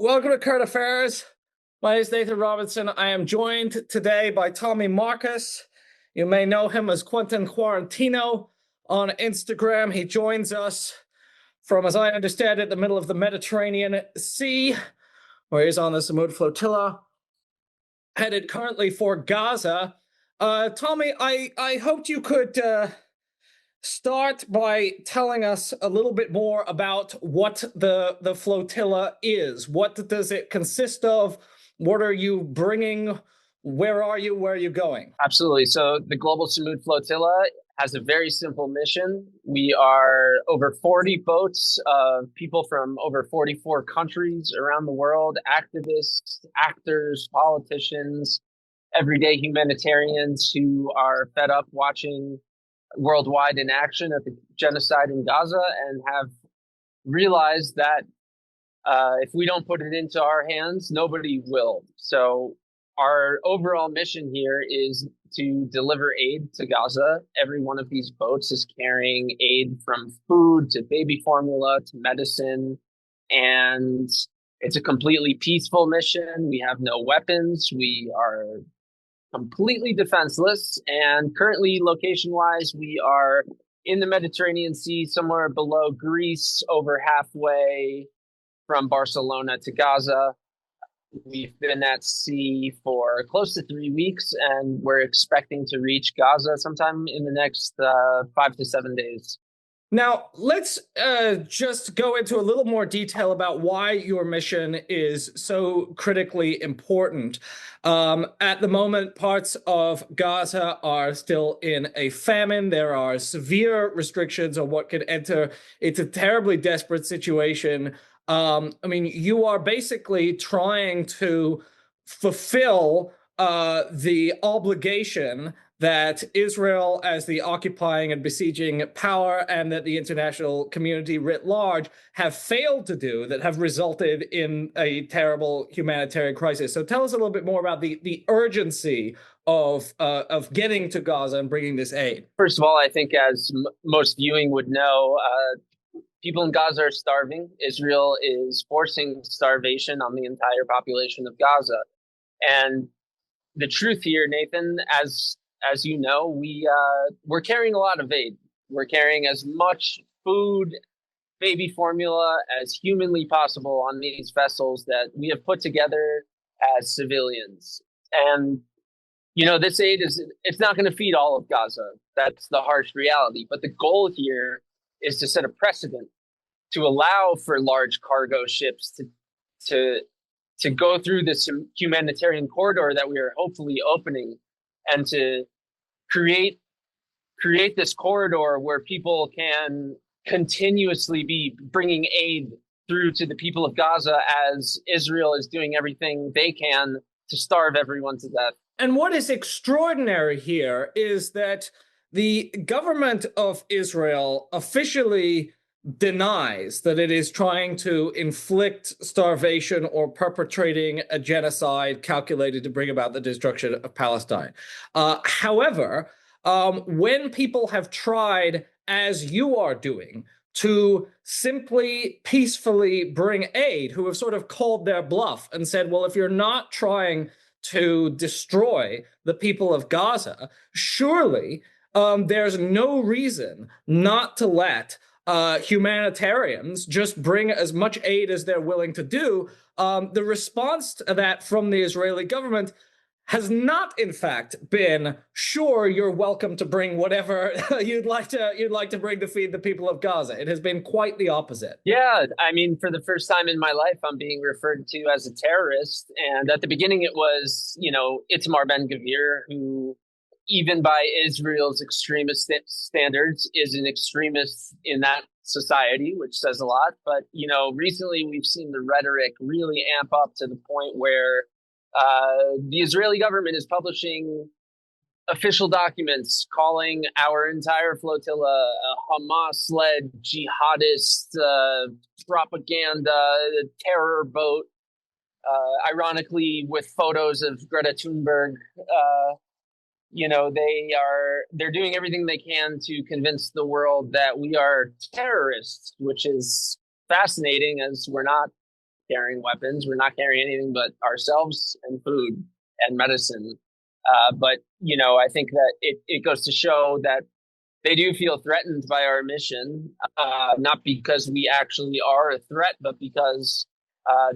Welcome to Current Affairs. My name is Nathan Robinson. I am joined today by Tommy Marcus. You may know him as Quentin Quarantino on Instagram. He joins us from, as I understand it, the middle of the Mediterranean Sea, where he's on the Sumud Flotilla, headed currently for Gaza. Tommy, I hoped you could start by telling us a little bit more about what the flotilla is. What does it consist of? What are you bringing? Where are you? Where are you going? Absolutely. So the Global Sumud Flotilla has a very simple mission. We are over 40 boats of people from over 44 countries around the world, activists, actors, politicians, everyday humanitarians who are fed up watching worldwide inaction at the genocide in Gaza and have realized that if we don't put it into our hands, nobody will. So our overall mission here is to deliver aid to Gaza. Every one of these boats is carrying aid from food to baby formula to medicine. And it's a completely peaceful mission. We have no weapons. We are completely defenseless. And currently, location-wise, we are in the Mediterranean Sea, somewhere below Greece, over halfway from Barcelona to Gaza. We've been at sea for close to 3 weeks, and we're expecting to reach Gaza sometime in the next 5 to 7 days. Now, let's just go into a little more detail about why your mission is so critically important. At the moment, parts of Gaza are still in a famine. There are severe restrictions on what can enter. It's a terribly desperate situation. You are basically trying to fulfill the obligation that Israel, as the occupying and besieging power, and that the international community writ large have failed to do, that have resulted in a terrible humanitarian crisis. So tell us a little bit more about the urgency of getting to Gaza and bringing this aid. First of all, I think as most viewing would know, people in Gaza are starving. Israel is forcing starvation on the entire population of Gaza. And the truth here, Nathan, as you know, we're carrying a lot of aid. We're carrying as much food, baby formula as humanly possible on these vessels that we have put together as civilians. And, this aid it's not going to feed all of Gaza. That's the harsh reality. But the goal here is to set a precedent to allow for large cargo ships to go through this humanitarian corridor that we are hopefully opening, and to create this corridor where people can continuously be bringing aid through to the people of Gaza as Israel is doing everything they can to starve everyone to death. And what is extraordinary here is that the government of Israel officially denies that it is trying to inflict starvation or perpetrating a genocide calculated to bring about the destruction of Palestine. However, when people have tried, as you are doing, to simply peacefully bring aid, who have sort of called their bluff and said, well, if you're not trying to destroy the people of Gaza, surely there's no reason not to let humanitarians just bring as much aid as they're willing to do. The response to that from the Israeli government has not, in fact, been, sure, you're welcome to bring whatever you'd like to bring to feed the people of Gaza. It has been quite the opposite. Yeah, for the first time in my life, I'm being referred to as a terrorist. And at the beginning, it was, Itamar Ben-Gvir, who, even by Israel's extremist standards, is an extremist in that society, which says a lot. But, recently we've seen the rhetoric really amp up to the point where the Israeli government is publishing official documents calling our entire flotilla a Hamas-led jihadist propaganda terror boat, ironically with photos of Greta Thunberg. They're doing everything they can to convince the world that we are terrorists, which is fascinating, as we're not carrying weapons. We're not carrying anything but ourselves and food and medicine. But, I think that it goes to show that they do feel threatened by our mission, not because we actually are a threat, but because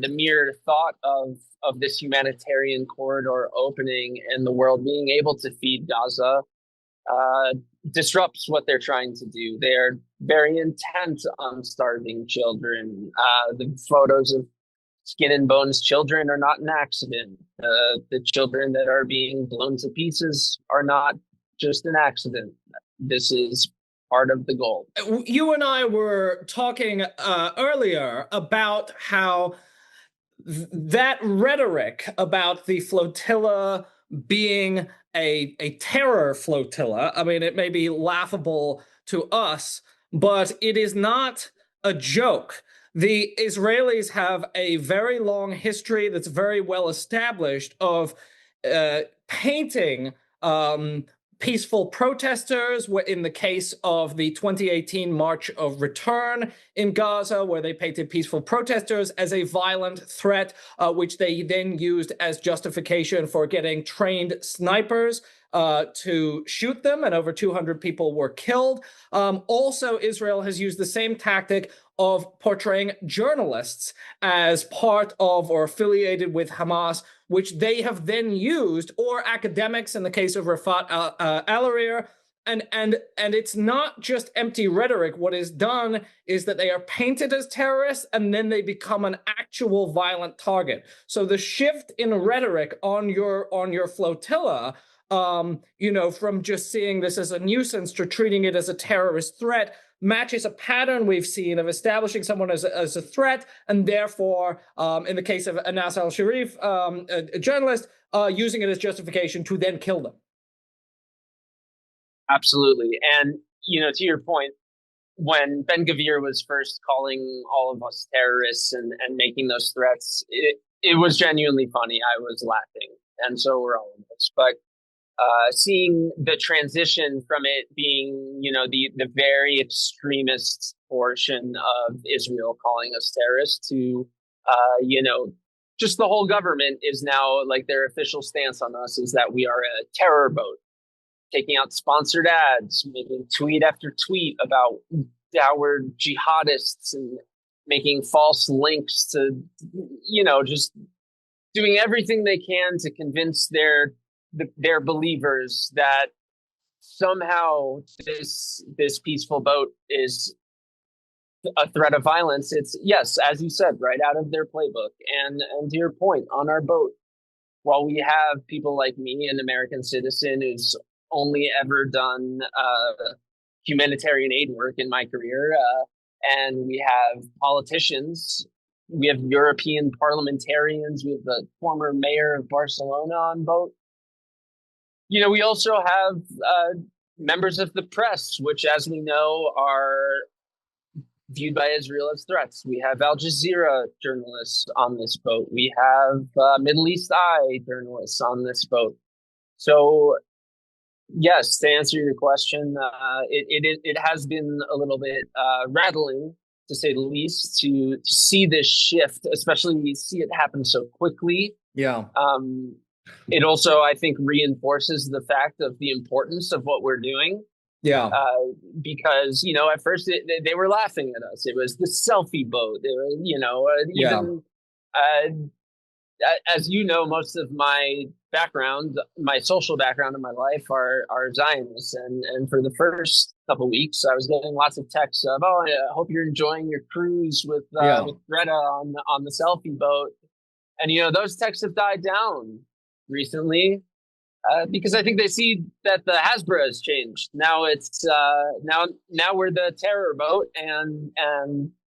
the mere thought of this humanitarian corridor opening and the world being able to feed Gaza disrupts what they're trying to do. They're very intent on starving children. The photos of skin and bones children are not an accident. The children that are being blown to pieces are not just an accident. This is part of the goal. You and I were talking earlier about how that rhetoric about the flotilla being a terror flotilla, I mean, it may be laughable to us, but it is not a joke. The Israelis have a very long history that's very well established of painting peaceful protesters, in the case of the 2018 March of Return in Gaza, where they painted peaceful protesters as a violent threat, which they then used as justification for getting trained snipers to shoot them, and over 200 people were killed. Also, Israel has used the same tactic of portraying journalists as part of or affiliated with Hamas, which they have then used, or academics in the case of Rafat Alarir. And it's not just empty rhetoric. What is done is that they are painted as terrorists, and then they become an actual violent target. So the shift in rhetoric on your flotilla, from just seeing this as a nuisance to treating it as a terrorist threat, matches a pattern we've seen of establishing someone as a threat, and therefore, in the case of Anas al-Sharif, a journalist, using it as justification to then kill them. Absolutely. And, to your point, when Ben-Gvir was first calling all of us terrorists and making those threats, it was genuinely funny. I was laughing. And so were all of us. But seeing the transition from it being, the very extremist portion of Israel calling us terrorists to, just the whole government is now, like, their official stance on us is that we are a terror boat, taking out sponsored ads, making tweet after tweet about how we're jihadists and making false links to, just doing everything they can to convince their believers that somehow this peaceful boat is a threat of violence. It's, yes, as you said, right out of their playbook. And to your point, on our boat, while we have people like me, an American citizen who's only ever done humanitarian aid work in my career, and we have politicians, we have European parliamentarians, we have the former mayor of Barcelona on boat. We also have members of the press, which, as we know, are viewed by Israel as threats. We have Al Jazeera journalists on this boat. We have Middle East Eye journalists on this boat. So, yes, to answer your question, it has been a little bit rattling, to say the least, to see this shift, especially we see it happen so quickly. Yeah. It also, I think, reinforces the fact of the importance of what we're doing. Yeah. Because, at first they were laughing at us. It was the selfie boat. They were, even, as you know, most of my background, my social background in my life are Zionists. And for the first couple of weeks, I was getting lots of texts of, I hope you're enjoying your cruise with Greta on the selfie boat. And, those texts have died down recently, because I think they see that the Hasbro has changed. Now it's now we're the terror boat, and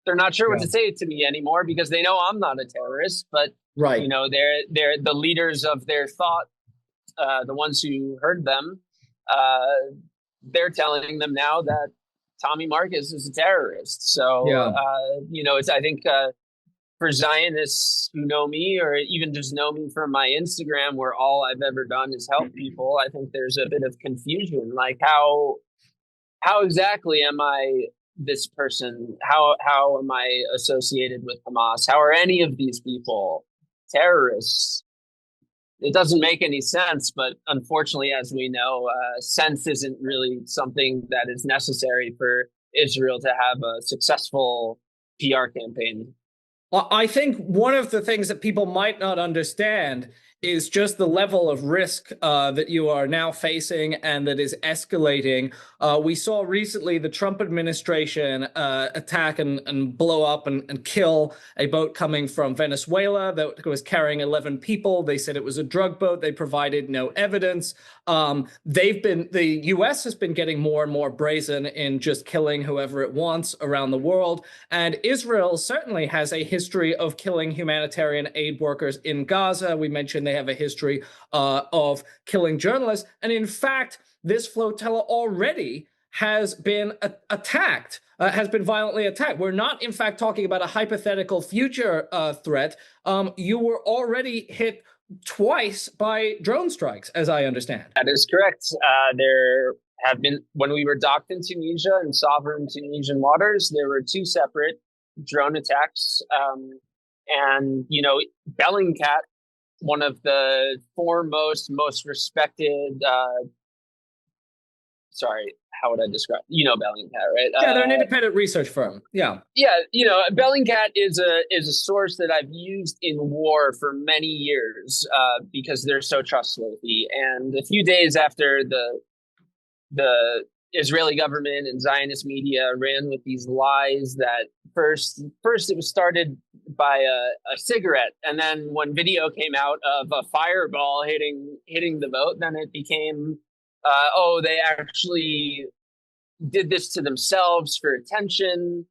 they're not sure what to say to me anymore because they know I'm not a terrorist. But right, they're the leaders of their thought, the ones who heard them. They're telling them now that Tommy Marcus is a terrorist. So it's, I think, for Zionists who know me or even just know me from my Instagram, where all I've ever done is help people, I think there's a bit of confusion. Like, how exactly am I this person? How am I associated with Hamas? How are any of these people terrorists? It doesn't make any sense, but unfortunately, as we know, sense isn't really something that is necessary for Israel to have a successful PR campaign. Well, I think one of the things that people might not understand is just the level of risk that you are now facing and that is escalating. We saw recently the Trump administration attack and blow up and kill a boat coming from Venezuela that was carrying 11 people. They said it was a drug boat. They provided no evidence. The U.S. has been getting more and more brazen in just killing whoever it wants around the world. And Israel certainly has a history of killing humanitarian aid workers in Gaza. We mentioned they have a history of killing journalists. And in fact, this flotilla already has been attacked, has been violently attacked. We're not, in fact, talking about a hypothetical future threat. You were already hit twice by drone strikes, as I understand. That is correct. There have been, when we were docked in Tunisia and sovereign Tunisian waters, there were two separate drone attacks. And, Bellingcat, one of the foremost, most respected, how would I describe? Bellingcat, right? Yeah, they're an independent research firm. Yeah. Yeah, Bellingcat is a source that I've used in war for many years because they're so trustworthy. And a few days after the Israeli government and Zionist media ran with these lies that first it was started by a cigarette, and then when video came out of a fireball hitting the boat, then it became they actually did this to themselves for attention.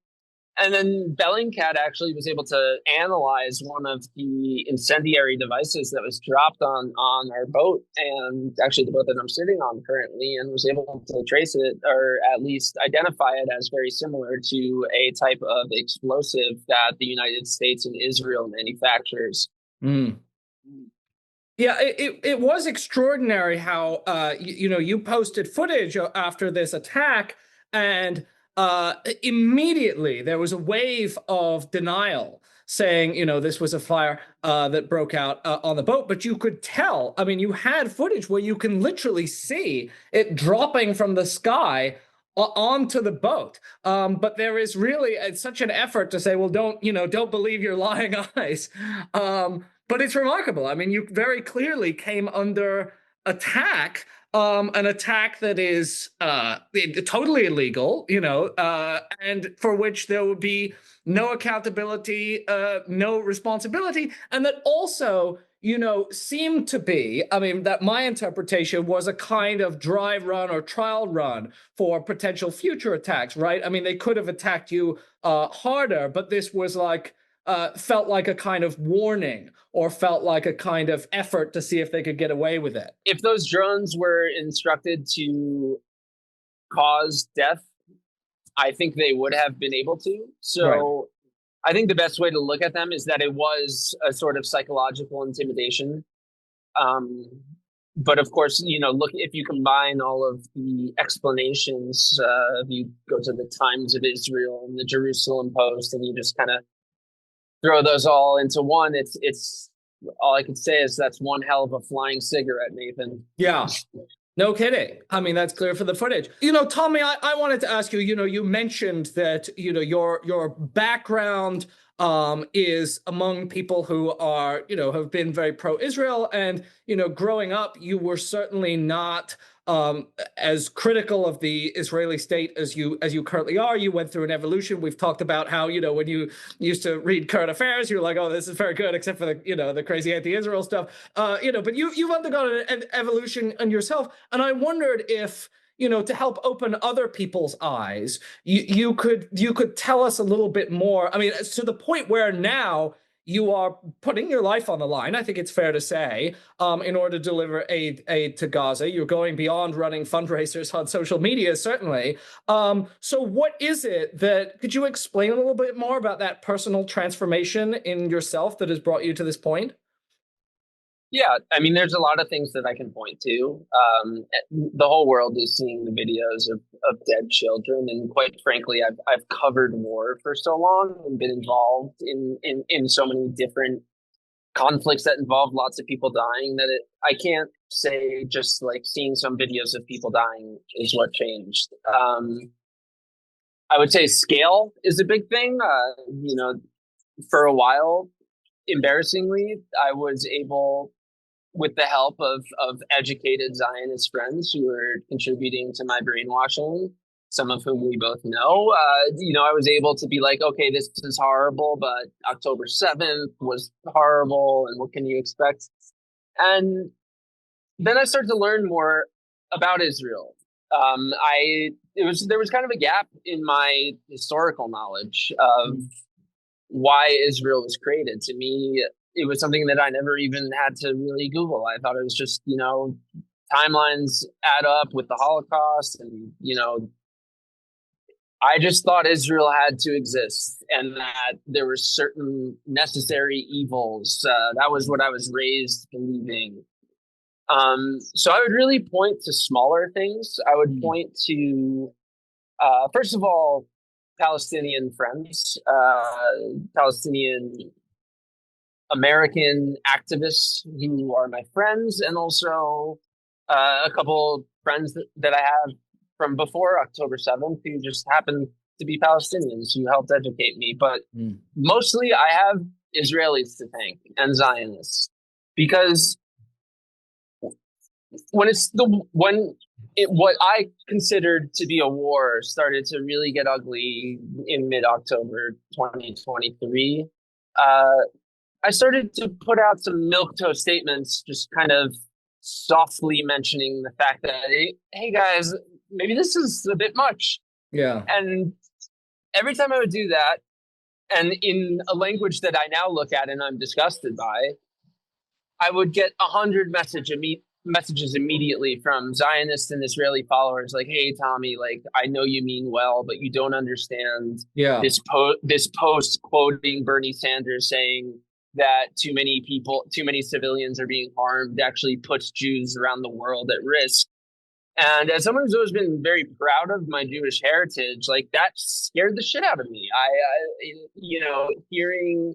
And then Bellingcat actually was able to analyze one of the incendiary devices that was dropped on our boat, and actually the boat that I'm sitting on currently, and was able to trace it, or at least identify it as very similar to a type of explosive that the United States and Israel manufactures. Mm. Yeah, it was extraordinary how you posted footage after this attack, and immediately there was a wave of denial saying, this was a fire that broke out on the boat. But you could tell, I mean, you had footage where you can literally see it dropping from the sky onto the boat. But there is really such an effort to say, well, don't believe your lying eyes. But it's remarkable. I mean, you very clearly came under attack, an attack that is totally illegal, and for which there would be no accountability, no responsibility, and that also, seemed to be, I mean, that my interpretation was a kind of dry run or trial run for potential future attacks, right? I mean, they could have attacked you harder, but this was like, felt like a kind of warning, or felt like a kind of effort to see if they could get away with it. If those drones were instructed to cause death, I think they would have been able to. So right. I think the best way to look at them is that it was a sort of psychological intimidation. But of course, look, if you combine all of the explanations, if you go to the Times of Israel and the Jerusalem Post, and you just kind of throw those all into one, it's all I can say is that's one hell of a flying cigarette, Nathan. Yeah. No kidding. I mean, that's clear for the footage. Tommy, I wanted to ask you, you mentioned that, your background is among people who are, have been very pro-Israel. And, growing up, you were certainly not as critical of the Israeli state as you currently are. You went through an evolution. We've talked about how, when you used to read current affairs, you're like, oh, this is very good, except for the crazy anti-Israel stuff. But you've undergone an evolution in yourself. And I wondered if, to help open other people's eyes, you could tell us a little bit more. I mean, to the point where now you are putting your life on the line, I think it's fair to say, in order to deliver aid to Gaza. You're going beyond running fundraisers on social media, certainly. So what is it could you explain a little bit more about that personal transformation in yourself that has brought you to this point? Yeah, I mean, there's a lot of things that I can point to. The whole world is seeing the videos of dead children, and quite frankly, I've covered war for so long and been involved in so many different conflicts that involve lots of people dying that I can't say just like seeing some videos of people dying is what changed. I would say scale is a big thing. For a while, embarrassingly, I was able, with the help of educated Zionist friends who were contributing to my brainwashing, some of whom we both know, I was able to be like, okay, this is horrible, but October 7th was horrible, and what can you expect? And then I started to learn more about Israel. There was kind of a gap in my historical knowledge of why Israel was created. To me, it was something that I never even had to really Google. I thought it was just, timelines add up with the Holocaust, and, I just thought Israel had to exist and that there were certain necessary evils. That was what I was raised believing. So I would really point to smaller things. I would point to, first of all, Palestinian friends, Palestinian American activists who are my friends, and also a couple friends that I have from before October 7th who just happen to be Palestinians who helped educate me. But mostly I have Israelis to thank and Zionists, because what I considered to be a war started to really get ugly in mid-October 2023, I started to put out some milquetoast statements, just kind of softly mentioning the fact that, hey guys, maybe this is a bit much. Yeah. And every time I would do that, and in a language that I now look at and I'm disgusted by, I would get 100 messages immediately from Zionist and Israeli followers like, hey, Tommy, like, I know you mean well, but you don't understand this post quoting Bernie Sanders saying that too many civilians are being harmed actually puts Jews around the world at risk. And as someone who's always been very proud of my Jewish heritage, like, that scared the shit out of me. Hearing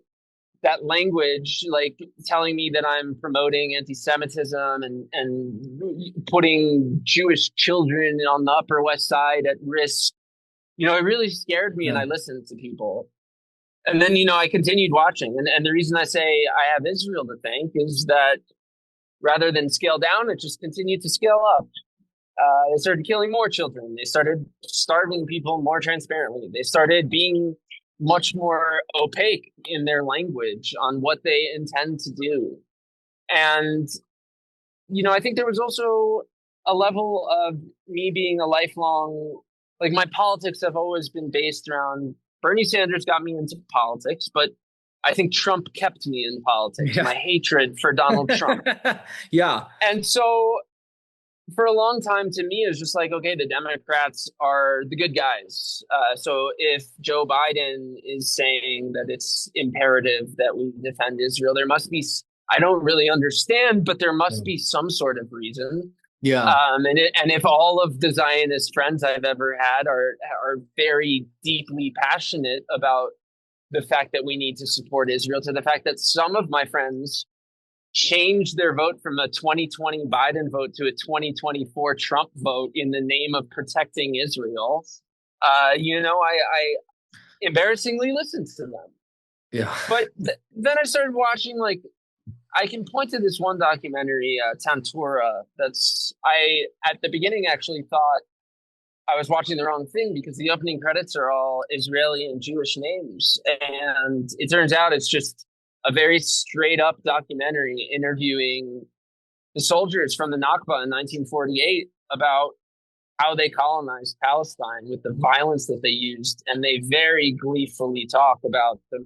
that language, like, telling me that I'm promoting anti-Semitism and putting Jewish children on the Upper West Side at risk, it really scared me. And I listened to people. And then, I continued watching. And the reason I say I have Israel to thank is that rather than scale down, it just continued to scale up. They started killing more children. They started starving people more transparently. They started being much more opaque in their language on what they intend to do. And, I think there was also a level of me being a lifelong, like, my politics have always been based around Bernie Sanders got me into politics, but I think Trump kept me in politics, my hatred for Donald Trump. Yeah. And so for a long time, to me, it was just like, okay, the Democrats are the good guys. So if Joe Biden is saying that it's imperative that we defend Israel, there must be, I don't really understand, but there must be some sort of reason. Yeah. And if all of the Zionist friends I've ever had are very deeply passionate about the fact that we need to support Israel, to the fact that some of my friends changed their vote from a 2020 Biden vote to a 2024 Trump vote in the name of protecting Israel, I embarrassingly listened to them. Yeah. But then I started watching, like, I can point to this one documentary, Tantura, at the beginning actually thought I was watching the wrong thing because the opening credits are all Israeli and Jewish names. And it turns out it's just a very straight up documentary interviewing the soldiers from the Nakba in 1948 about how they colonized Palestine with the violence that they used. And they very gleefully talk about the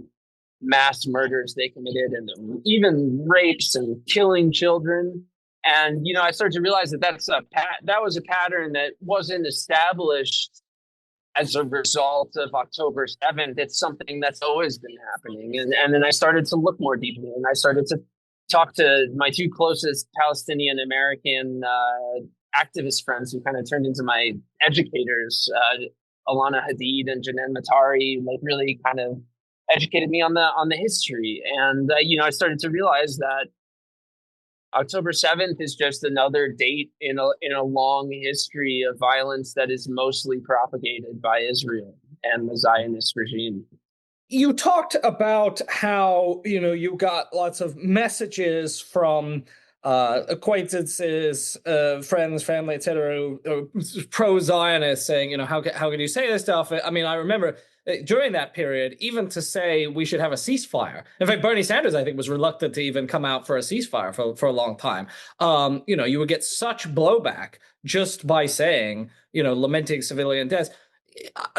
mass murders they committed and even rapes and killing children. And, I started to realize that that was a pattern that wasn't established as a result of October 7th. It's something that's always been happening. And then I started to look more deeply, and I started to talked to my two closest Palestinian American activist friends who kind of turned into my educators, Alana Hadid and Janan Matari, like really kind of educated me on the history. And I started to realize that October 7th is just another date in a long history of violence that is mostly propagated by Israel and the Zionist regime. You talked about how, you got lots of messages from acquaintances, friends, family, etc., pro-Zionist saying, how could you say this stuff? I mean, I remember during that period, even to say we should have a ceasefire. In fact, Bernie Sanders, I think, was reluctant to even come out for a ceasefire for a long time. You would get such blowback just by saying, lamenting civilian deaths.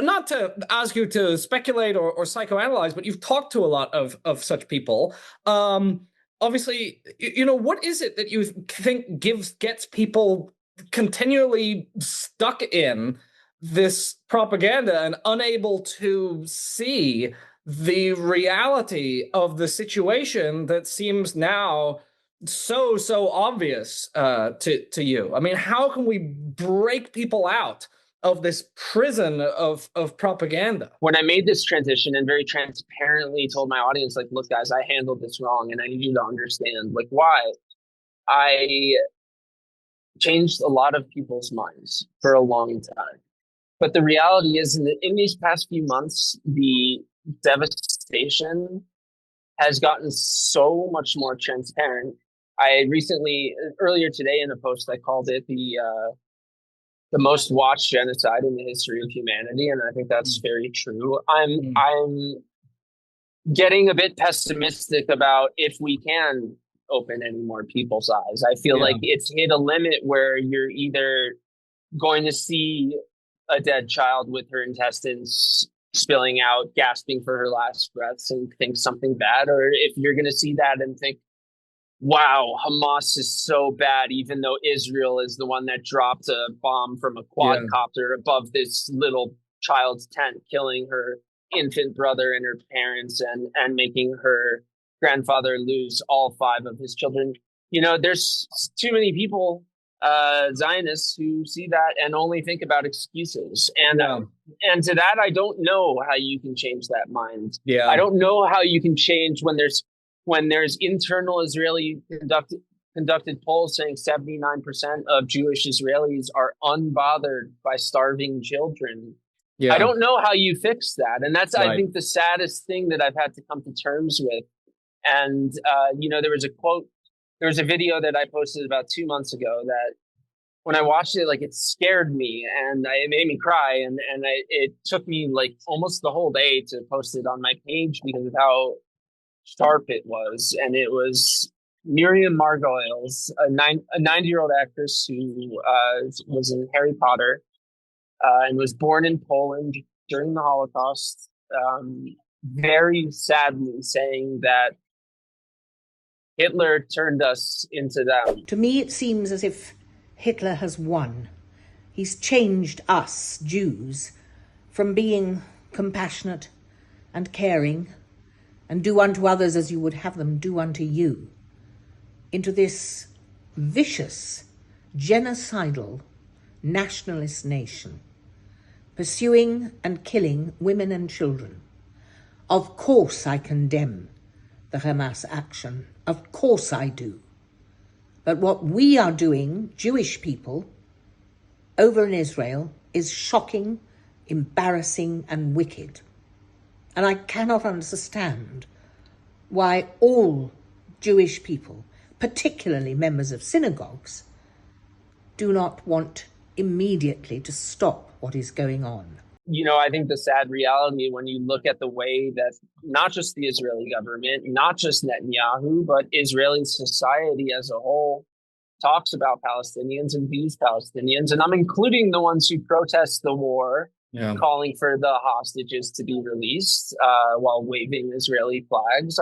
Not to ask you to speculate or psychoanalyze, but you've talked to a lot of such people. Obviously, what is it that you think gets people continually stuck in this propaganda and unable to see the reality of the situation that seems now so obvious to you? I mean, how can we break people out of this prison of propaganda? When I made this transition and very transparently told my audience, like, look, guys, I handled this wrong and I need you to understand, like, why, I changed a lot of people's minds for a long time. But the reality is, in these past few months, the devastation has gotten so much more transparent. I recently, earlier today in a post, I called it the most watched genocide in the history of humanity, and I think that's very true. I'm getting a bit pessimistic about if we can open any more people's eyes. I feel like it's hit a limit where you're either going to see a dead child with her intestines spilling out, gasping for her last breaths, and think something bad, or if you're going to see that and think, wow, Hamas is so bad, even though Israel is the one that dropped a bomb from a quadcopter above this little child's tent, killing her infant brother and her parents and making her grandfather lose all 5 of his children. There's too many people, Zionists, who see that and only think about excuses. And to that, I don't know how you can change that mind. I don't know how you can change when there's internal Israeli conducted polls saying 79% of Jewish Israelis are unbothered by starving children. I don't know how you fix that. And that's, I think, the saddest thing that I've had to come to terms with. And, there was a video that I posted about 2 months ago that when I watched it, like, it scared me and it made me cry. And it took me like almost the whole day to post it on my page because of how sharp it was. And it was Miriam Margolyes, a 90-year-old actress who was in Harry Potter and was born in Poland during the Holocaust, very sadly saying that Hitler turned us into them. To me, it seems as if Hitler has won. He's changed us, Jews, from being compassionate and caring and do unto others as you would have them do unto you, into this vicious, genocidal, nationalist nation, pursuing and killing women and children. Of course I condemn the Hamas action. Of course I do. But what we are doing, Jewish people, over in Israel, is shocking, embarrassing, and wicked. And I cannot understand why all Jewish people, particularly members of synagogues, do not want immediately to stop what is going on. I think the sad reality when you look at the way that not just the Israeli government, not just Netanyahu, but Israeli society as a whole talks about Palestinians and views Palestinians, and I'm including the ones who protest the war, calling for the hostages to be released while waving Israeli flags.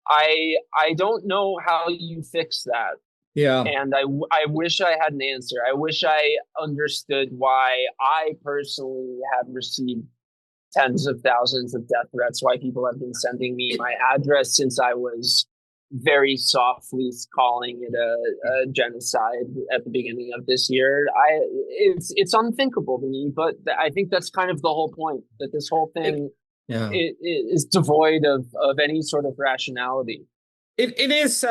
I don't know how you fix that. And I wish I had an answer. I wish I understood why I personally have received tens of thousands of death threats, why people have been sending me my address since I was very softly calling it a genocide at the beginning of this year. It's unthinkable to me, but I think that's kind of the whole point, that this whole thing it is devoid of any sort of rationality. It is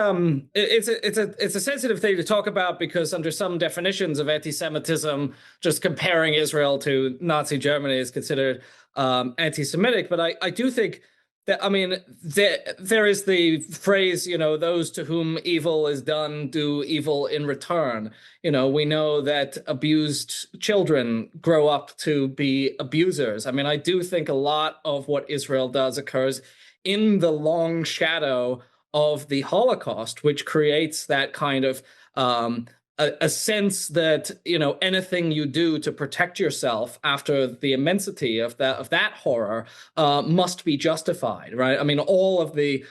it's a sensitive thing to talk about, because under some definitions of anti-Semitism, just comparing Israel to Nazi Germany is considered anti-Semitic. But I do think that, I mean, there is the phrase, those to whom evil is done do evil in return. We know that abused children grow up to be abusers. I mean, I do think a lot of what Israel does occurs in the long shadow of the Holocaust, which creates that kind of a sense that anything you do to protect yourself after the immensity of that horror must be justified, right? I mean, all of the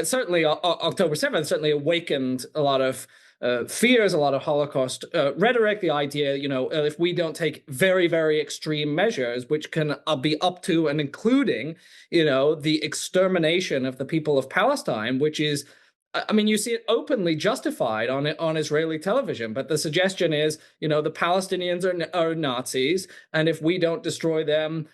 certainly October 7th certainly awakened a lot of fears, a lot of Holocaust rhetoric. The idea, if we don't take very, very extreme measures, which can be up to and including, the extermination of the people of Palestine, which is, I mean, you see it openly justified on Israeli television. But the suggestion is, the Palestinians are Nazis, and if we don't destroy them,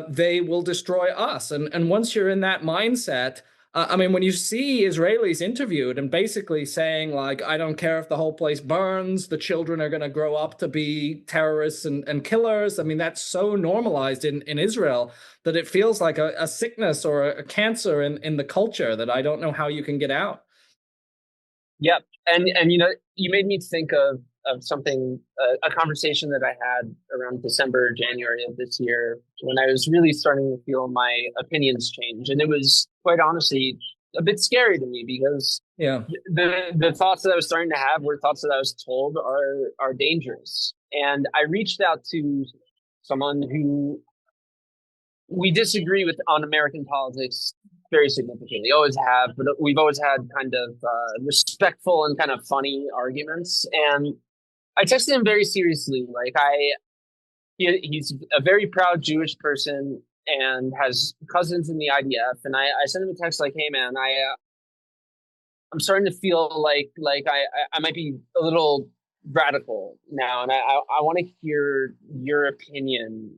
they will destroy us. And once you're in that mindset, I mean, when you see Israelis interviewed and basically saying, like, I don't care if the whole place burns, the children are going to grow up to be terrorists and killers. I mean, that's so normalized in Israel that it feels like a sickness or a cancer in the culture that I don't know how you can get out. Yep. And you made me think of something, a conversation that I had around December, January of this year, when I was really starting to feel my opinions change. And it was quite honestly a bit scary to me, because the thoughts that I was starting to have were thoughts that I was told are dangerous. And I reached out to someone who we disagree with on American politics very significantly, always have, but we've always had kind of respectful and kind of funny arguments. And I texted him very seriously. Like, he's a very proud Jewish person and has cousins in the IDF. And I sent him a text like, hey man, I'm starting to feel like I might be a little radical now. And I want to hear your opinion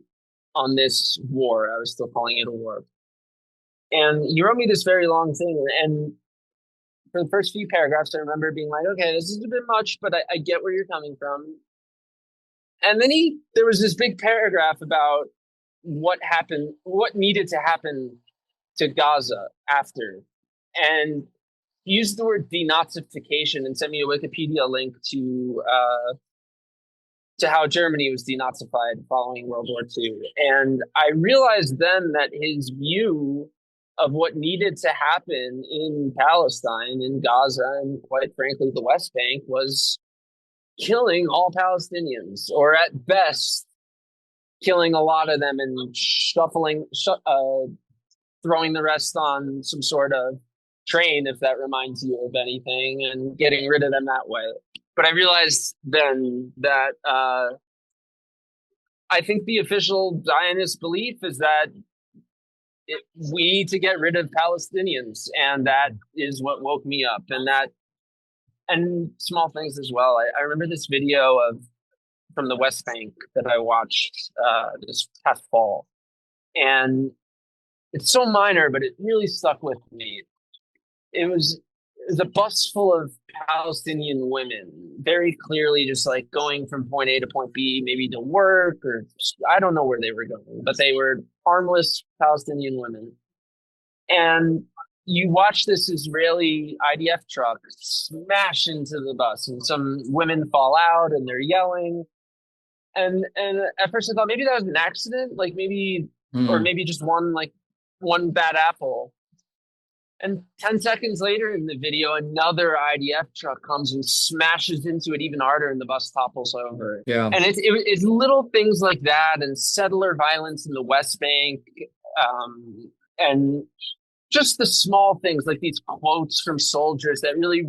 on this war. I was still calling it a war. And he wrote me this very long thing. And for the first few paragraphs, I remember being like, okay, this is a bit much, but I get where you're coming from. And then there was this big paragraph about what happened, what needed to happen to Gaza after. And he used the word denazification and sent me a Wikipedia link to how Germany was denazified following World War II. And I realized then that his view of what needed to happen in Palestine, in Gaza, and quite frankly, the West Bank, was killing all Palestinians, or at best, killing a lot of them and throwing the rest on some sort of train, if that reminds you of anything, and getting rid of them that way. But I realized then that I think the official Zionist belief is that we need to get rid of Palestinians, and that is what woke me up. And small things as well. I remember this video from the West Bank that I watched this past fall, and it's so minor, but it really stuck with me. It was a bus full of Palestinian women, very clearly just like going from point A to point B, maybe to work, or I don't know where they were going, but they were harmless Palestinian women. And you watch this Israeli IDF truck smash into the bus, and some women fall out and they're yelling. And at first I thought maybe that was an accident, like maybe, or maybe just one bad apple. And 10 seconds later in the video, another IDF truck comes and smashes into it even harder, and the bus topples over. Yeah. And it's little things like that, and settler violence in the West Bank, and just the small things like these quotes from soldiers that really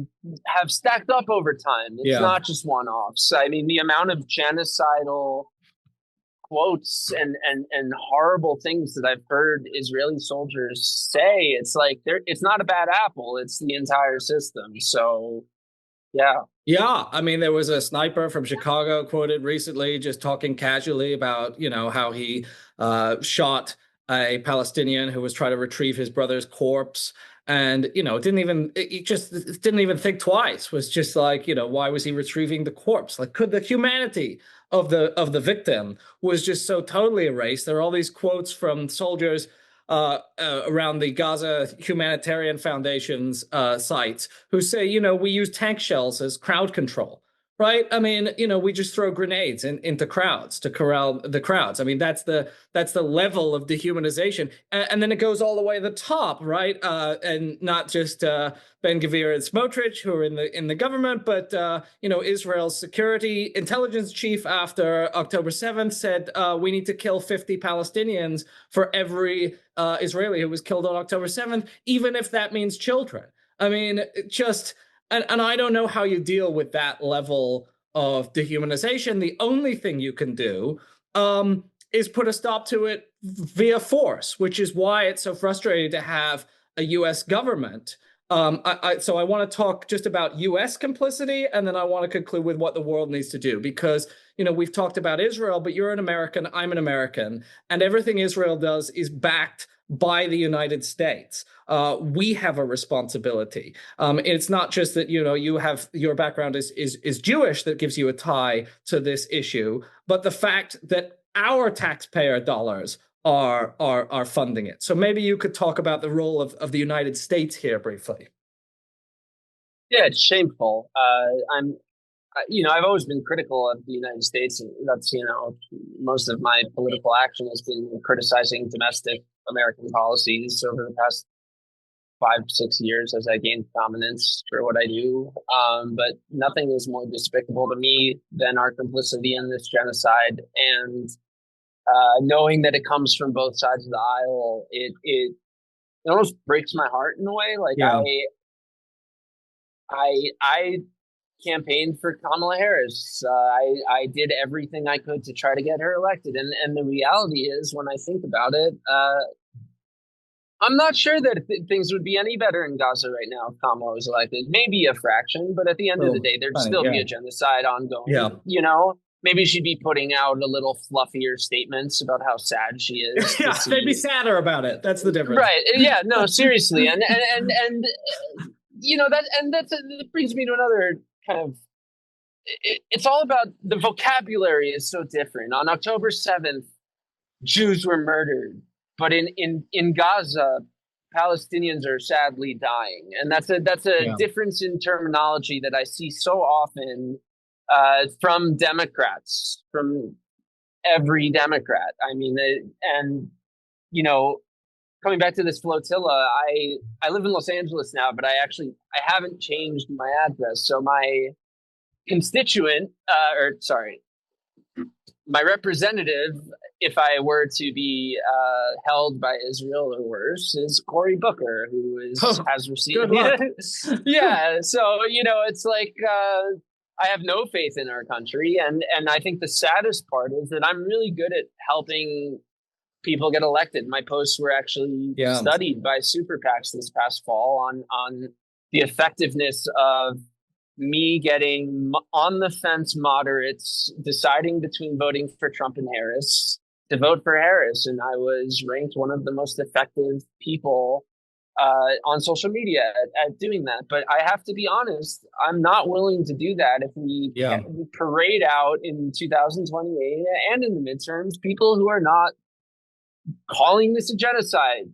have stacked up over time. It's not just one-offs. I mean, the amount of genocidal quotes and horrible things that I've heard Israeli soldiers say. It's like it's not a bad apple, it's the entire system. So yeah. Yeah, I mean, there was a sniper from Chicago quoted recently just talking casually about, how he shot a Palestinian who was trying to retrieve his brother's corpse. And, he just didn't even think twice, was just like, why was he retrieving the corpse? Like, could the humanity of the victim was just so totally erased? There are all these quotes from soldiers around the Gaza Humanitarian Foundation's sites who say, we use tank shells as crowd control, right? I mean, we just throw grenades into crowds to corral the crowds. I mean, that's the level of dehumanization, and then it goes all the way to the top, right? And not just Ben Gvir and Smotrich, who are in the government, but Israel's security intelligence chief after October 7th said we need to kill 50 Palestinians for every Israeli who was killed on October 7th, even if that means children. I mean, just. And I don't know how you deal with that level of dehumanization. The only thing you can do is put a stop to it via force, which is why it's so frustrating to have a U.S. government. So I want to talk just about U.S. complicity, and then I want to conclude with what the world needs to do. Because, we've talked about Israel, but you're an American, I'm an American, and everything Israel does is backed by the United States. We have a responsibility. It's not just that you have your background is Jewish that gives you a tie to this issue, but the fact that our taxpayer dollars are funding it. So maybe you could talk about the role of the United States here briefly. Yeah, it's shameful. I've always been critical of the United States, and that's, most of my political action has been criticizing domestic American policies over the past 5-6 years as I gained dominance for what I do. But nothing is more despicable to me than our complicity in this genocide. And knowing that it comes from both sides of the aisle, it almost breaks my heart in a way. Like yeah. I campaigned for Kamala Harris. I did everything I could to try to get her elected. And the reality is, when I think about it, I'm not sure that things would be any better in Gaza right now if Kamala was elected. Maybe a fraction, but at the end of the day, there'd still be a genocide ongoing. Yeah. Maybe she'd be putting out a little fluffier statements about how sad she is. Yeah, they'd be sadder about it. That's the difference. Right. Yeah, no, seriously. And that brings me to another kind of, it's all about the vocabulary is so different. On October 7th, Jews were murdered, but in Gaza, Palestinians are sadly dying, and that's a difference in terminology that I see so often from Democrats, from every Democrat. I mean, coming back to this flotilla, I live in Los Angeles now, but I haven't changed my address. So my my representative, if I were to be held by Israel or worse, is Cory Booker, who has received. Good luck. Yeah, so it's like I have no faith in our country, and I think the saddest part is that I'm really good at helping people get elected. My posts were actually studied by super PACs this past fall on the effectiveness of me getting on the fence moderates deciding between voting for Trump and Harris to vote for Harris. And I was ranked one of the most effective people on social media at doing that. But I have to be honest, I'm not willing to do that if we parade out in 2028 and in the midterms people who are not calling this a genocide,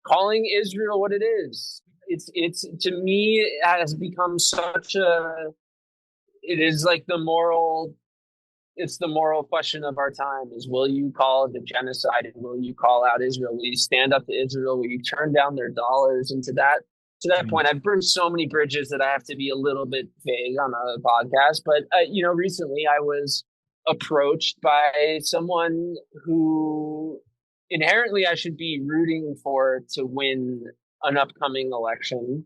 calling Israel what it is. It's to me, it has become it is like it's the moral question of our time is, will you call it a genocide, and will you call out Israel? Will you stand up to Israel? Will you turn down their dollars? And to that point, I've burned so many bridges that I have to be a little bit vague on a podcast. But, recently I was approached by someone who inherently I should be rooting for to win an upcoming election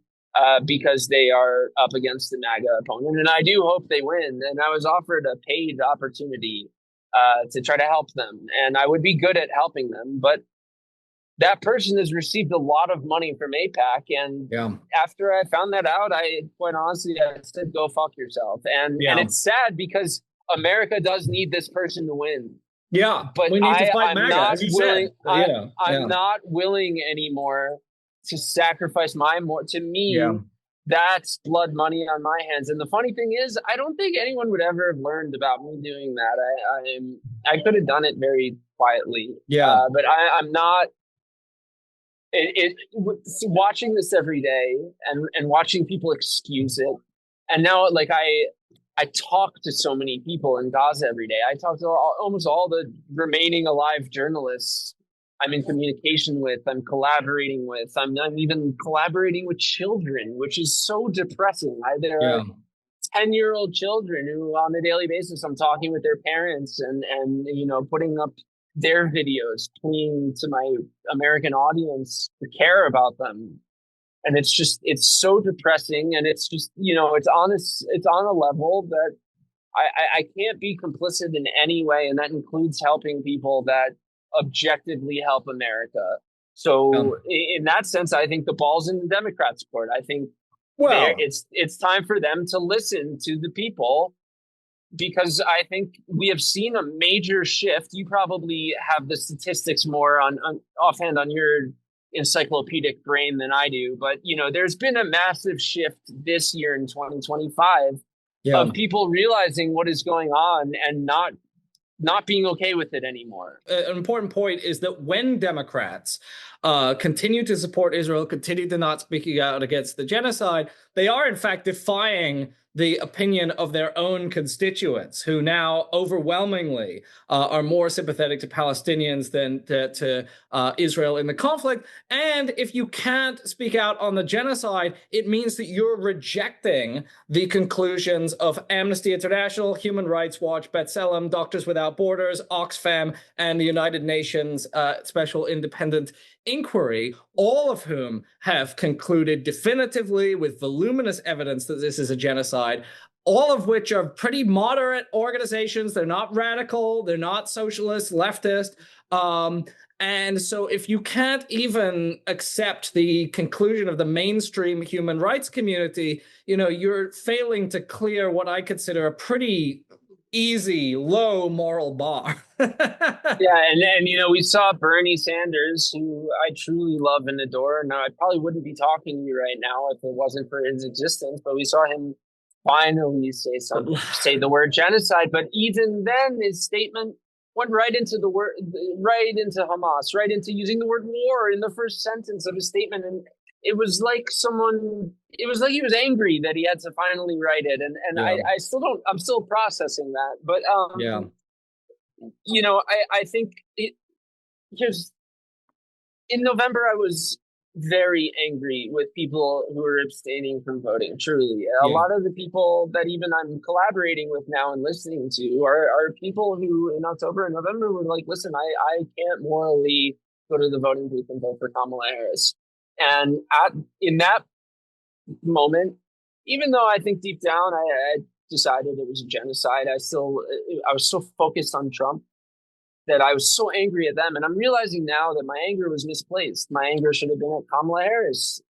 because they are up against the MAGA opponent. And I do hope they win. And I was offered a paid opportunity to try to help them. And I would be good at helping them, but that person has received a lot of money from AIPAC. And after I found that out, I quite honestly, I said, go fuck yourself. And it's sad because America does need this person to win. Yeah, but we need to fight I'm MAGA, not as you willing. said. I'm not willing anymore to sacrifice to me. That's blood money on my hands. And the funny thing is, I don't think anyone would ever have learned about me doing that. I could have done it very quietly. But I'm not. Watching this every day and watching people excuse it, and now like I talk to so many people in Gaza every day. I talk to almost all the remaining alive journalists I'm in communication with, I'm collaborating with. I'm even collaborating with children, which is so depressing. There are 10-year-old children who on a daily basis I'm talking with their parents and putting up their videos, pleading to my American audience to care about them. And it's so depressing, and it's just, it's on a level that I can't be complicit in any way. And that includes helping people that objectively help America. So in that sense, I think the ball's in the Democrats' court. I think it's time for them to listen to the people, because I think we have seen a major shift. You probably have the statistics more on offhand on your encyclopedic brain than I do, but there's been a massive shift this year in 2025 of people realizing what is going on and not being okay with it anymore. An important point is that when Democrats continue to support Israel, continue to not speaking out against the genocide, they are in fact defying the opinion of their own constituents, who now overwhelmingly are more sympathetic to Palestinians than to Israel in the conflict. And if you can't speak out on the genocide, it means that you're rejecting the conclusions of Amnesty International, Human Rights Watch, B'Tselem, Doctors Without Borders, Oxfam, and the United Nations Special Independent Inquiry, all of whom have concluded definitively with voluminous evidence that this is a genocide, all of which are pretty moderate organizations. They're not radical, they're not socialist, leftist. And so if you can't even accept the conclusion of the mainstream human rights community, you're failing to clear what I consider a pretty easy, low moral bar. And we saw Bernie Sanders, who I truly love and adore. Now, I probably wouldn't be talking to you right now if it wasn't for his existence, but we saw him finally say the word genocide. But even then, his statement went right into Hamas, right into using the word war in the first sentence of his statement. And it was like he was angry that he had to finally write it. And I'm still processing that. But, I think in November, I was very angry with people who were abstaining from voting. Truly, a lot of the people that even I'm collaborating with now and listening to are people who in October and November were like, listen, I can't morally go to the voting booth and vote for Kamala Harris. And in that moment, even though I think deep down I decided it was a genocide, I was so focused on Trump that I was so angry at them. And I'm realizing now that my anger was misplaced. My anger should have been at Kamala Harris,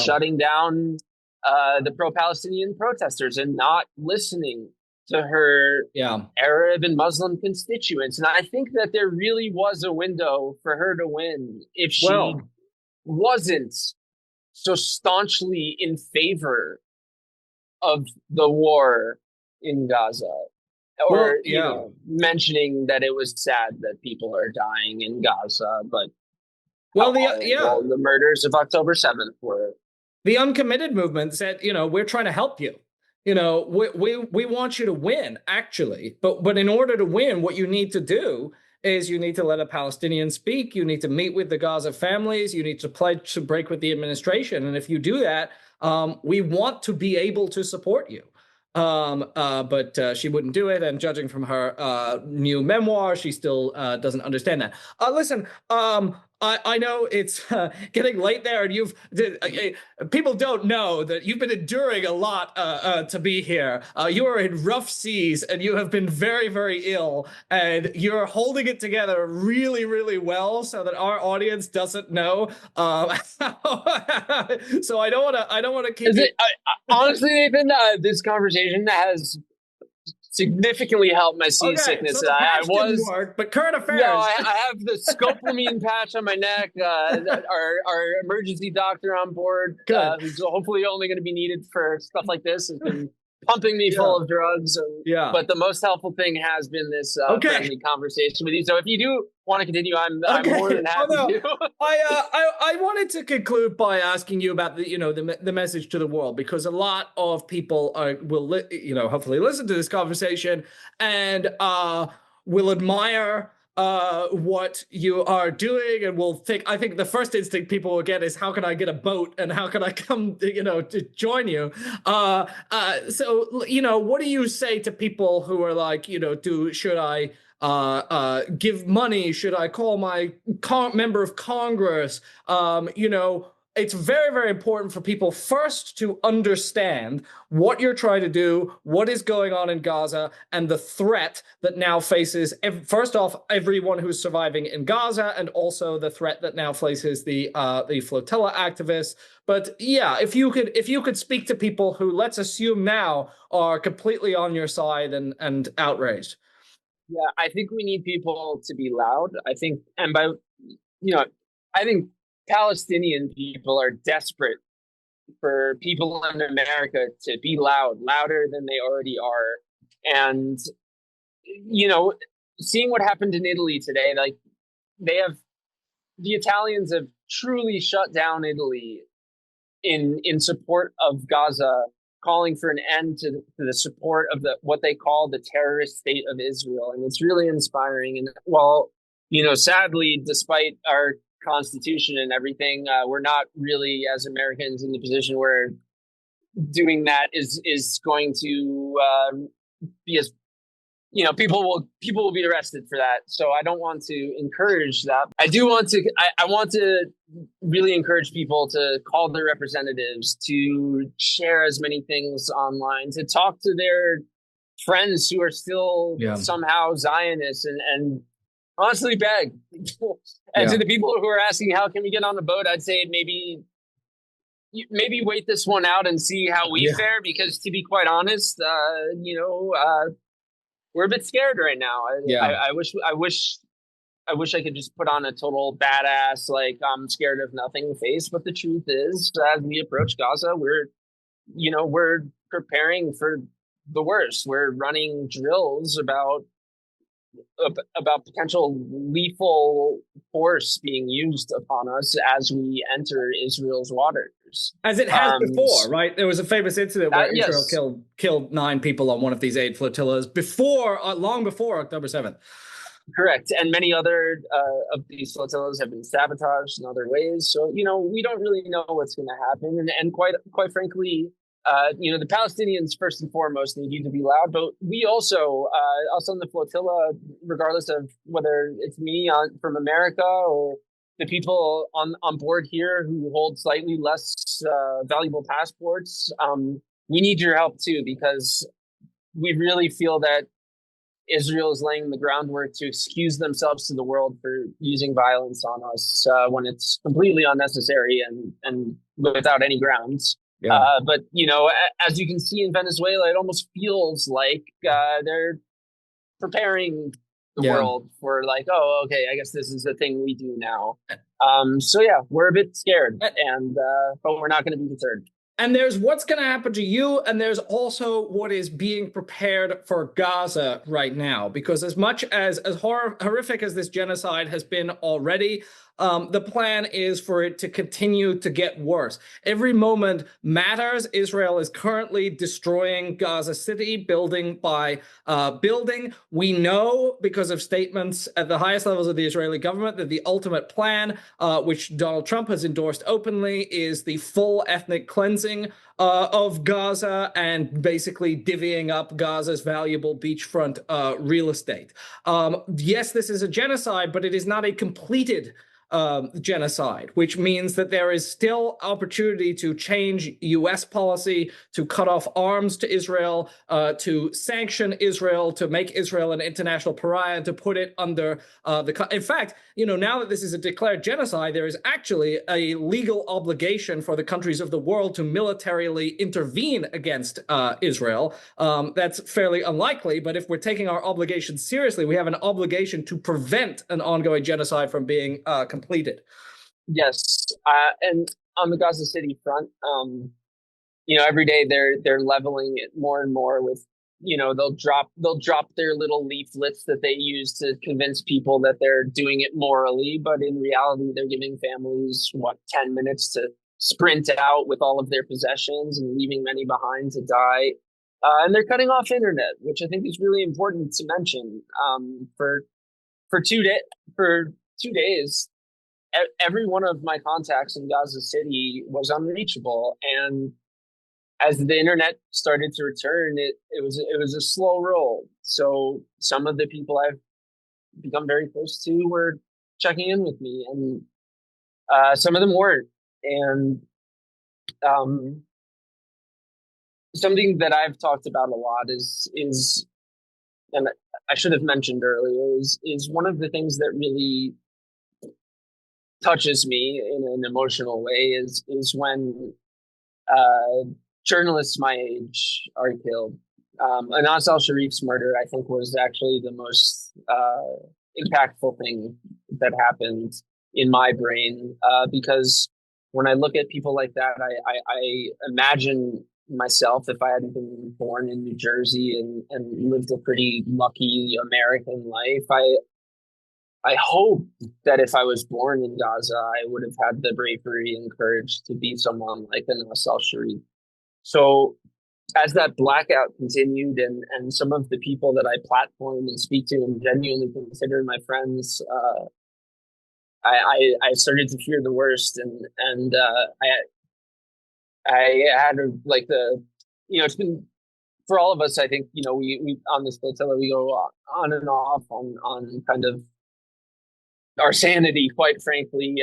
shutting down the pro-Palestinian protesters and not listening to her Arab and Muslim constituents. And I think that there really was a window for her to win if she wasn't so staunchly in favor of the war in Gaza, or mentioning that it was sad that people are dying in Gaza, but the murders of October 7th were. The uncommitted movement said, we're trying to help you. We want you to win, actually, but in order to win, what you need to do is you need to let a Palestinian speak. You need to meet with the Gaza families. You need to pledge to break with the administration. And if you do that, we want to be able to support you. But she wouldn't do it. And judging from her new memoir, she still doesn't understand that. Listen, I know it's getting late there, and people don't know that you've been enduring a lot to be here. You are in rough seas, and you have been very, very ill, and you're holding it together really, really well, so that our audience doesn't know. So I don't want to keep honestly, Nathan, this conversation has significantly helped my sea sickness. So I was work, but current affairs. No, I have the scopolamine patch on my neck. Our emergency doctor on board, who's hopefully only going to be needed for stuff like this, has been pumping me full of drugs. But the most helpful thing has been this friendly conversation with you. So if you do want to continue, I'm more than happy to. I wanted to conclude by asking you about the message to the world, because a lot of people will hopefully listen to this conversation and will admire what you are doing, and will think. I think the first instinct people will get is, how can I get a boat and how can I come to join you? So what do you say to people who are like, should I give money? Should I call my member of Congress? It's very, very important for people first to understand what you're trying to do, what is going on in Gaza, and the threat that now faces, first off, everyone who's surviving in Gaza, and also the threat that now faces the flotilla activists. But yeah, if you could speak to people who, let's assume now, are completely on your side and outraged. Yeah, I think we need people to be loud. I think Palestinian people are desperate for people in America to be loud, louder than they already are. And, seeing what happened in Italy today, like the Italians have truly shut down Italy in support of Gaza, calling for an end to the support of what they call the terrorist state of Israel. And it's really inspiring. And while, sadly, despite our Constitution and everything, we're not really, as Americans, in the position where doing that is going to be as people will be arrested for that. So I don't want to encourage that. I want to really encourage people to call their representatives, to share as many things online, to talk to their friends who are still somehow Zionists, and honestly beg. And to the people who are asking, how can we get on the boat? I'd say maybe wait this one out and see how we fare, because to be quite honest, we're a bit scared right now. I wish I could just put on a total badass, like, I'm scared of nothing face. But the truth is, as we approach Gaza, we're preparing for the worst. We're running drills about potential lethal force being used upon us as we enter Israel's waters. As it has before, right? There was a famous incident where Israel killed 9 people on one of these 8 flotillas long before October 7th. Correct. And many other of these flotillas have been sabotaged in other ways. So, we don't really know what's going to happen. And quite frankly, the Palestinians, first and foremost, need you to be loud. But we also, us on the flotilla, regardless of whether it's me from America or the people on board here who hold slightly less valuable passports, we need your help too, because we really feel that Israel is laying the groundwork to excuse themselves to the world for using violence on us when it's completely unnecessary and without any grounds. Yeah. But, as you can see in Venezuela, it almost feels like they're preparing the world for, like, oh, okay, I guess this is the thing we do now. So, yeah, we're a bit scared, but we're not going to be deterred. And there's what's going to happen to you, and there's also what is being prepared for Gaza right now. Because as much as horrific as this genocide has been already, the plan is for it to continue to get worse. Every moment matters. Israel is currently destroying Gaza City building by building. We know, because of statements at the highest levels of the Israeli government, that the ultimate plan, which Donald Trump has endorsed openly, is the full ethnic cleansing of Gaza and basically divvying up Gaza's valuable beachfront real estate. Yes, this is a genocide, but it is not a completed genocide, which means that there is still opportunity to change U.S. policy, to cut off arms to Israel, to sanction Israel, to make Israel an international pariah, and to put it under in fact, now that this is a declared genocide, there is actually a legal obligation for the countries of the world to militarily intervene against Israel. That's fairly unlikely, but if we're taking our obligations seriously, we have an obligation to prevent an ongoing genocide from being completed. Yes, and on the Gaza City front, every day they're leveling it more and more with, they'll drop their little leaflets that they use to convince people that they're doing it morally, but in reality, they're giving families 10 minutes to sprint out with all of their possessions and leaving many behind to die. And they're cutting off internet, which I think is really important to mention. For 2 days, every one of my contacts in Gaza City was unreachable, and as the internet started to return, it was a slow roll. So some of the people I've become very close to were checking in with me, and some of them weren't. And something that I've talked about a lot is, and I should have mentioned earlier, is one of the things that really touches me in an emotional way is when journalists my age are killed. Anas al-Sharif's murder, I think, was actually the most impactful thing that happened in my brain, because when I look at people like that, I imagine myself, if I hadn't been born in New Jersey and lived a pretty lucky American life, I hope that if I was born in Gaza, I would have had the bravery and courage to be someone like Anas al-Sharif. So as that blackout continued, and some of the people that I platform and speak to and genuinely consider my friends, I started to fear the worst, and I had it's been, for all of us, I think, we on this flotilla, we go on and off on kind of our sanity, quite frankly,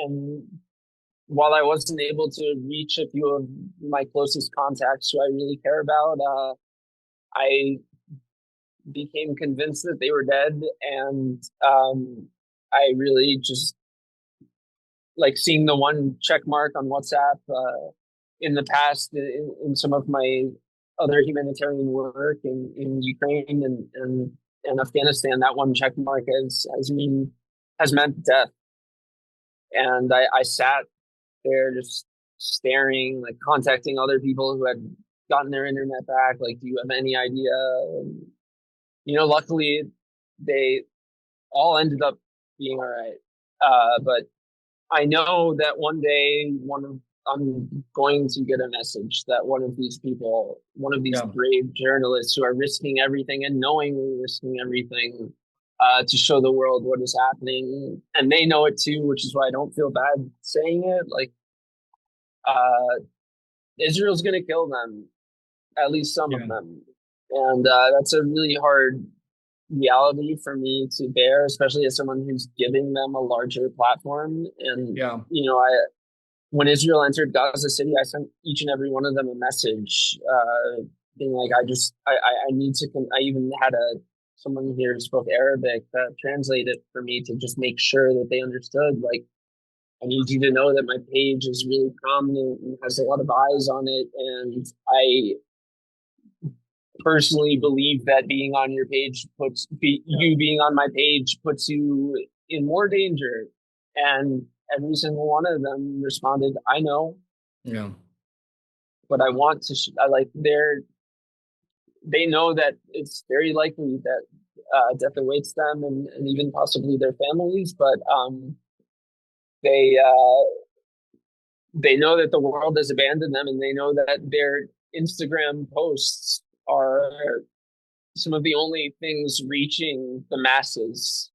and while I wasn't able to reach a few of my closest contacts who I really care about, I became convinced that they were dead. And I really just like seeing the one check mark on WhatsApp in the past in some of my other humanitarian work in Ukraine and Afghanistan. That one check mark has meant death. And I sat there just staring, like contacting other people who had gotten their internet back. Like, do you have any idea? And, luckily they all ended up being all right. But I know that one day I'm going to get a message that one of these people, one of these brave journalists who are risking everything and knowingly risking everything to show the world what is happening, and they know it too, which is why I don't feel bad saying it. Like, Israel's going to kill them, at least some of them, and that's a really hard reality for me to bear, especially as someone who's giving them a larger platform. And when Israel entered Gaza City, I sent each and every one of them a message, being like, I need to. I even had someone here who spoke Arabic translate it for me to just make sure that they understood. Like, I need you to know that my page is really prominent and has a lot of eyes on it, and I personally believe that being on your page you being on my page puts you in more danger. And every single one of them responded, I know. Yeah. But I want to, they know that it's very likely that death awaits them and even possibly their families. But they know that the world has abandoned them, and they know that their Instagram posts are some of the only things reaching the masses.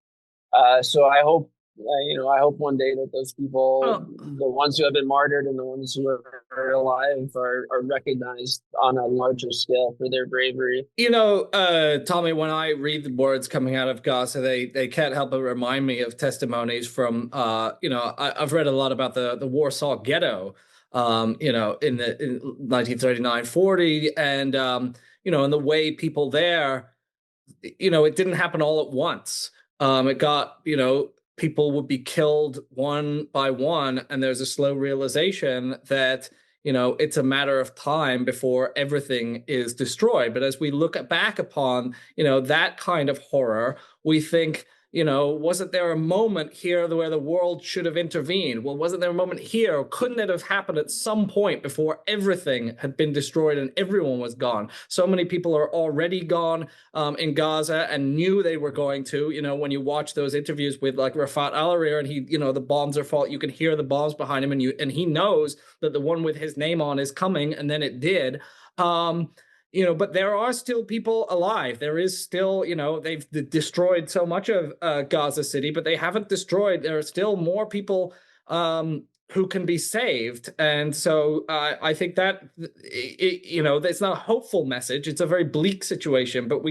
So I hope I hope one day that those people, Well, the ones who have been martyred and the ones who are alive, are recognized on a larger scale for their bravery. Tommy, when I read the words coming out of Gaza, they can't help but remind me of testimonies from, I've read a lot about the Warsaw Ghetto, in 1939-40, and and the way people there, it didn't happen all at once. It got, people would be killed one by one, and there's a slow realization that, it's a matter of time before everything is destroyed. But as we look back upon, that kind of horror, we think, wasn't there a moment here where the world should have intervened? Well, wasn't there a moment here? Couldn't it have happened at some point before everything had been destroyed and everyone was gone? So many people are already gone in Gaza and knew they were going to. When you watch those interviews with like Rafat Al-Arir, and he, the bombs are falling, you can hear the bombs behind him, and he knows that the one with his name on is coming, and then it did. But there are still people alive. There is still, they've destroyed so much of Gaza City, but they haven't destroyed. There are still more people who can be saved. And so I think that, it's not a hopeful message. It's a very bleak situation, but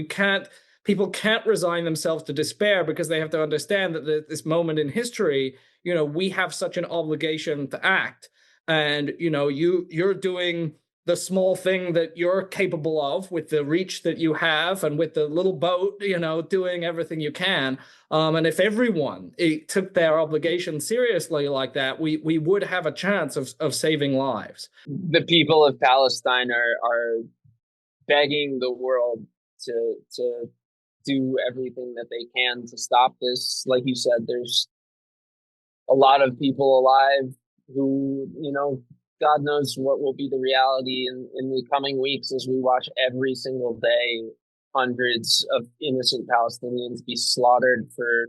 people can't resign themselves to despair, because they have to understand that at this moment in history, we have such an obligation to act. And, you're doing the small thing that you're capable of with the reach that you have and with the little boat, doing everything you can. And if everyone took their obligation seriously like that, we would have a chance of saving lives. The people of Palestine are begging the world to do everything that they can to stop this. Like you said, there's a lot of people alive who, God knows what will be the reality in the coming weeks as we watch every single day hundreds of innocent Palestinians be slaughtered for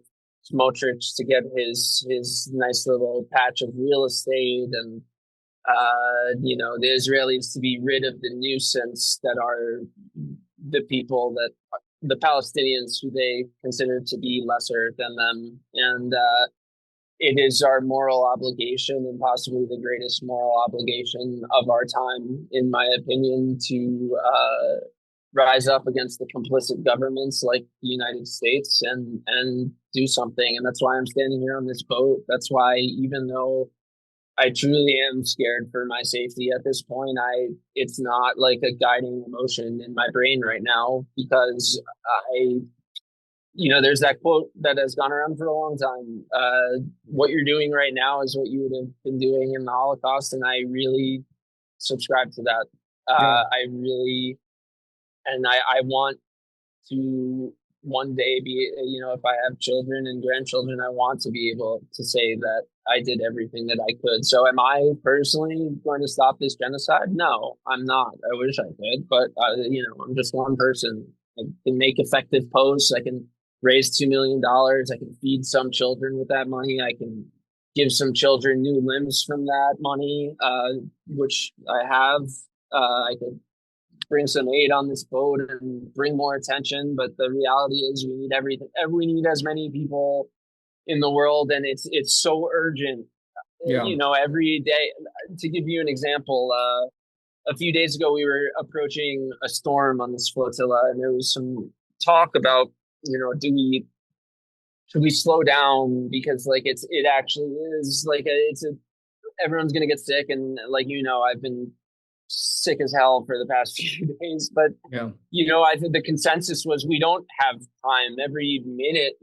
Smotrich to get his nice little patch of real estate, and the Israelis to be rid of the nuisance that are the people that the Palestinians who they consider to be lesser than them. And it is our moral obligation, and possibly the greatest moral obligation of our time, in my opinion, to rise up against the complicit governments like the United States and do something. And that's why I'm standing here on this boat. That's why, even though I truly am scared for my safety at this point, it's not like a guiding emotion in my brain right now, because there's that quote that has gone around for a long time. What you're doing right now is what you would have been doing in the Holocaust. And I really subscribe to that. Yeah. I want to one day be, if I have children and grandchildren, I want to be able to say that I did everything that I could. So am I personally going to stop this genocide? No, I'm not. I wish I could, but I'm just one person. I can make effective posts. I can raise $2 million. I can feed some children with that money. I can give some children new limbs from that money, which I have. I could bring some aid on this boat and bring more attention. But the reality is, we need everything. We need as many people in the world, and it's so urgent. Yeah. Every day. To give you an example, a few days ago, we were approaching a storm on this flotilla, and there was some talk about, should we slow down, because it actually is everyone's gonna get sick, and I've been sick as hell for the past few days, but yeah. I think the consensus was we don't have time. Every minute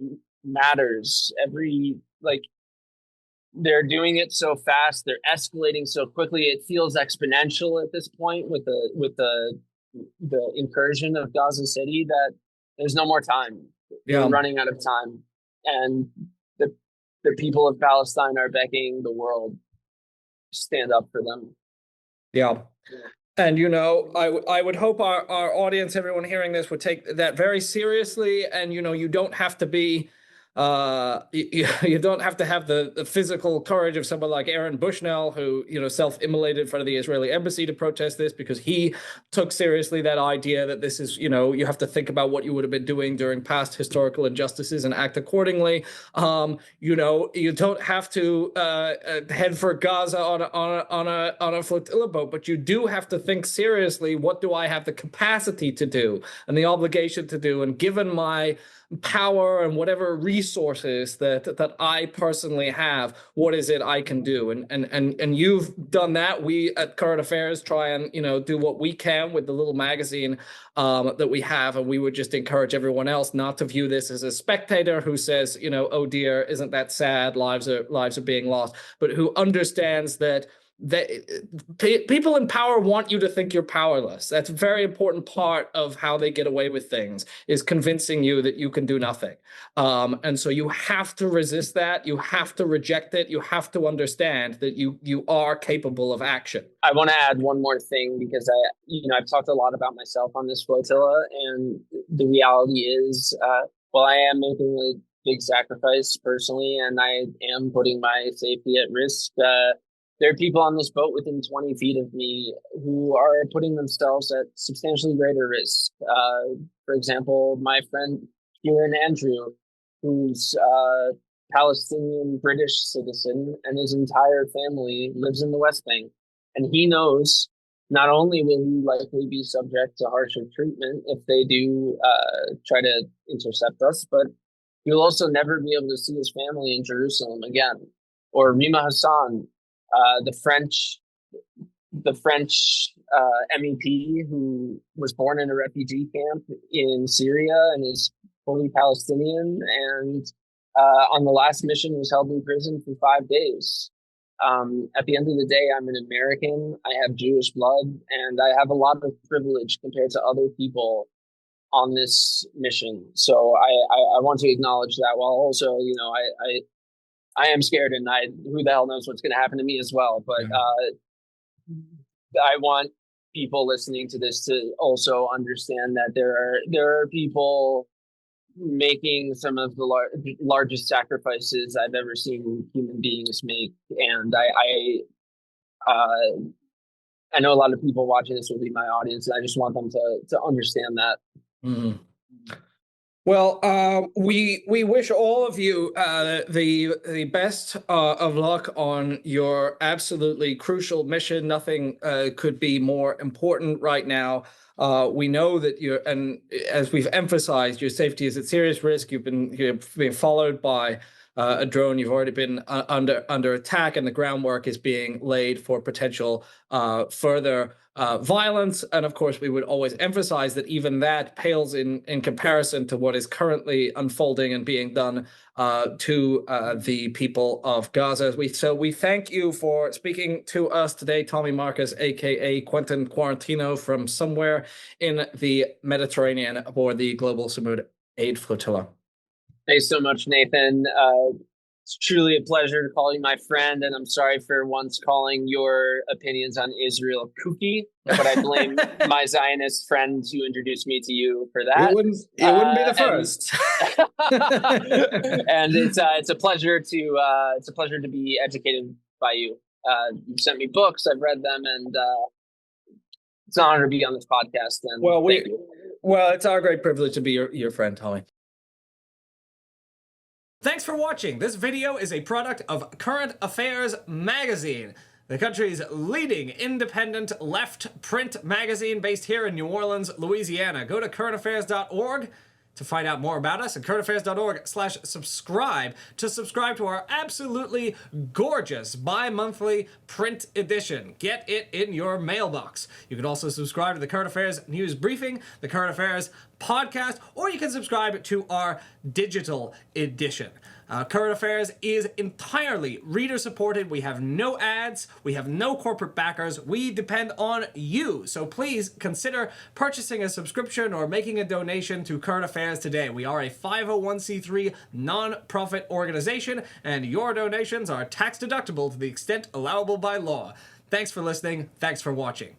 matters. They're doing it so fast, they're escalating so quickly, it feels exponential at this point with the incursion of Gaza City, that there's no more time. Yeah. We're running out of time, and the people of Palestine are begging the world to stand up for them. Yeah. And, I would hope our audience, everyone hearing this, would take that very seriously. And, you don't have to be you don't have to have the physical courage of someone like Aaron Bushnell, who, self-immolated in front of the Israeli embassy to protest this because he took seriously that idea that this is, you have to think about what you would have been doing during past historical injustices and act accordingly. You don't have to head for Gaza on a flotilla boat, but you do have to think seriously, what do I have the capacity to do and the obligation to do? And given my power and whatever resources that I personally have, what is it I can do? And you've done that. We at Current Affairs try and do what we can with the little magazine that we have, and we would just encourage everyone else not to view this as a spectator who says, oh dear, isn't that sad? Lives are being lost, but who understands that people in power want you to think you're powerless. That's a very important part of how they get away with things, is convincing you that you can do nothing. And so you have to resist that. You have to reject it. You have to understand that you are capable of action. I want to add one more thing, because I've talked a lot about myself on this flotilla, and the reality is, while I am making a big sacrifice personally, and I am putting my safety at risk, there are people on this boat within 20 feet of me who are putting themselves at substantially greater risk. For example, my friend Kieran Andrew, who's a Palestinian British citizen, and his entire family lives in the West Bank. And he knows not only will he likely be subject to harsher treatment if they do try to intercept us, but he'll also never be able to see his family in Jerusalem again. Or Rima Hassan, the French MEP who was born in a refugee camp in Syria and is fully Palestinian, and on the last mission was held in prison for 5 days. At the end of the day, I'm an American. I have Jewish blood, and I have a lot of privilege compared to other people on this mission. So I want to acknowledge that, while also, I am scared, and who the hell knows what's going to happen to me as well. But I want people listening to this to also understand that there are people making some of the largest sacrifices I've ever seen human beings make, and I know a lot of people watching this will be my audience, and I just want them to understand that. Mm-hmm. Well, we wish all of you the best of luck on your absolutely crucial mission. Nothing could be more important right now. We know that and as we've emphasized, your safety is at serious risk. You've been followed by a drone. You've already been under attack, and the groundwork is being laid for potential further violence. And of course, we would always emphasize that even that pales in comparison to what is currently unfolding and being done to the people of Gaza. So we thank you for speaking to us today, Tommy Marcus, aka Quentin Quarantino, from somewhere in the Mediterranean aboard the Global Sumud Flotilla. Thanks so much, Nathan. It's truly a pleasure to call you my friend, and I'm sorry for once calling your opinions on Israel kooky, but I blame my Zionist friend who introduced me to you for that. It wouldn't be the first. And it's a pleasure to be educated by you. You sent me books, I've read them, and it's an honor to be on this podcast. And well, it's our great privilege to be your friend, Tommy. Thanks for watching. This video is a product of Current Affairs magazine, the country's leading independent left print magazine based here in New Orleans, Louisiana. Go to currentaffairs.org to find out more about us, and currentaffairs.org/subscribe to subscribe to our absolutely gorgeous bi-monthly print edition. Get it in your mailbox. You can also subscribe to the Current Affairs News Briefing, the Current Affairs podcast, or you can subscribe to our digital edition. Current Affairs is entirely reader-supported. We have no ads. We have no corporate backers. We depend on you. So please consider purchasing a subscription or making a donation to Current Affairs today. We are a 501c3 non-profit organization, and your donations are tax-deductible to the extent allowable by law. Thanks for listening. Thanks for watching.